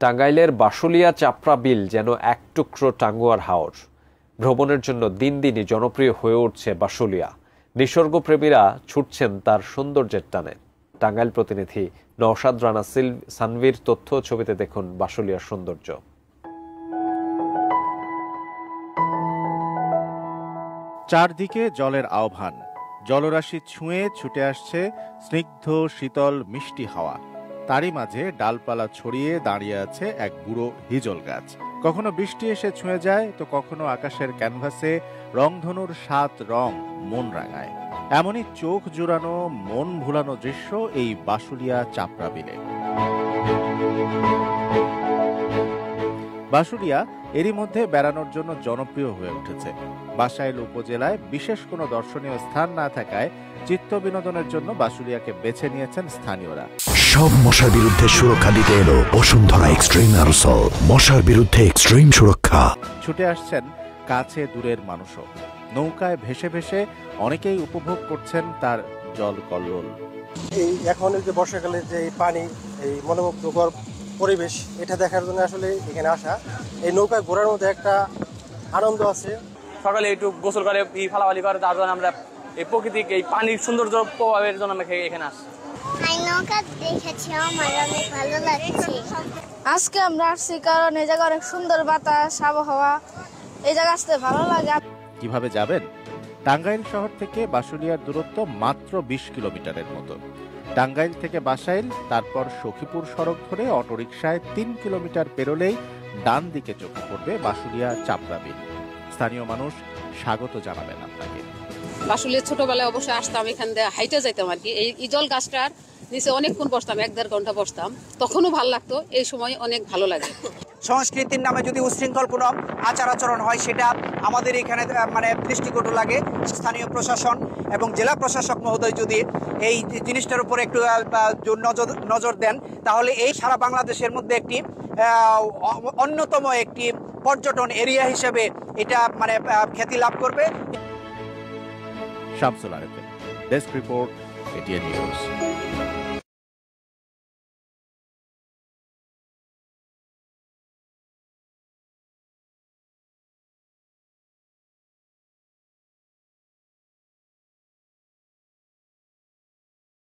টাঙ্গাইলের বাসুলিয়া চাপড়া বিল যেন এক টুকরো টাঙ্গুয়ার হাওর। ভ্রমণের জন্য দিন দিনই জনপ্রিয় হয়ে উঠছে বাসুলিয়া। নিসর্গপ্রেমীরা ছুটছেন তার সৌন্দর্যের টানে। টাঙ্গাইল প্রতিনিধি নওশাদ রানা সানভীর তথ্য ছবিতে দেখুন বাসুলিয়ার সৌন্দর্য। চারদিকে জলের আহ্বান, জলরাশি ছুঁয়ে ছুটে আসছে স্নিগ্ধ শীতল মিষ্টি হাওয়া। তারই মাঝে ডালপালা ছড়িয়ে দাঁড়িয়ে আছে এক বুড়ো হিজল গাছ। কখনো বৃষ্টি এসে ছুঁয়ে যায়, তো কখনো আকাশের ক্যানভাসে রংধনুর ৭ রং মন রাঙায়। এমনই চোখ জুড়ানো, মন ভুলানো দৃশ্য এই বাসুলিয়া চাপড়া বিলে। বাসুলিয়া এরই মধ্যে বেড়ানোর জন্য জনপ্রিয় হয়ে উঠেছে। বাসাইল উপজেলায় বিশেষ কোনো দর্শনীয় স্থান না থাকায় চিত্ত বিনোদনের জন্য বাসুলিয়াকে বেছে নিয়েছেন স্থানীয়রা। সব মশার বিরুদ্ধে সুরক্ষা দিতে এলো বসুন্ধরা এক্সট্রিম অ্যারোসল, মশার বিরুদ্ধে এক্সট্রিম সুরক্ষা। ছুটে আসছেন কাছে দূরের মানুষও। নৌকায় ভেসে ভেসে অনেকেই উপভোগ করছেন তার জল কল্লোল। এই এখনের যে বর্ষাকালের যে পানি, এই মনোমুগ্ধকর পরিবেশ, এটা দেখার জন্য আসলে এখানে আসা। এই নৌকায় ঘোরার মধ্যে একটা আনন্দ আছে। সকালে একটু গোসল করে ফালাফালি করে, তার জন্য আমরা এই প্রাকৃতিক এই পানির সৌন্দর্য প্রভাবের জন্য আমরা এখানে আসি। নৌকা দেখেছি, আমার অনেক ভালো লাগছে। আজকে আমরা আসছি কারণ এই জায়গা অনেক সুন্দর বাতাস, আবহাওয়া, এই জায়গা আসতে ভালো লাগে। কিভাবে যাবেন? টাঙ্গাইল শহর থেকে বাসুলিয়ার দূরত্ব মাত্র ২০ কিলোমিটারের মতো। টাঙ্গাইল থেকে বাসাইল, তারপর সখীপুর সড়ক ধরে অটোরিকশায় ৩ কিলোমিটার পেরোলেই ডান দিকে চোখে পড়বে বাসুলিয়া চাপড়া বিল। স্থানীয় মানুষ স্বাগত জানাবেন আপনাকে। বাসুলিয়া ছোটবেলায় অবশ্যই আসতাম, এখান দিয়ে হাইটে যাইতাম আর কি। এই ইজল গাছটার নিচে অনেকক্ষণ বসতাম, ১-১.৫ ঘন্টা বসতাম, তখনও ভালো লাগতো। এই সময় অনেক ভালো লাগে। সংস্কৃতির নামে যদি উশৃঙ্খল কোনো আচার আচরণ হয়, সেটা আমাদের এখানে দৃষ্টিকটু লাগে। স্থানীয় প্রশাসন এবং জেলা প্রশাসক মহোদয় যদি এই জিনিসটার উপর একটু নজর দেন, তাহলে এই সারা বাংলাদেশের মধ্যে একটি অন্যতম একটি পর্যটন এরিয়া হিসেবে এটা খ্যাতি লাভ করবে। Shamsul Arefin, desk report, ATN news.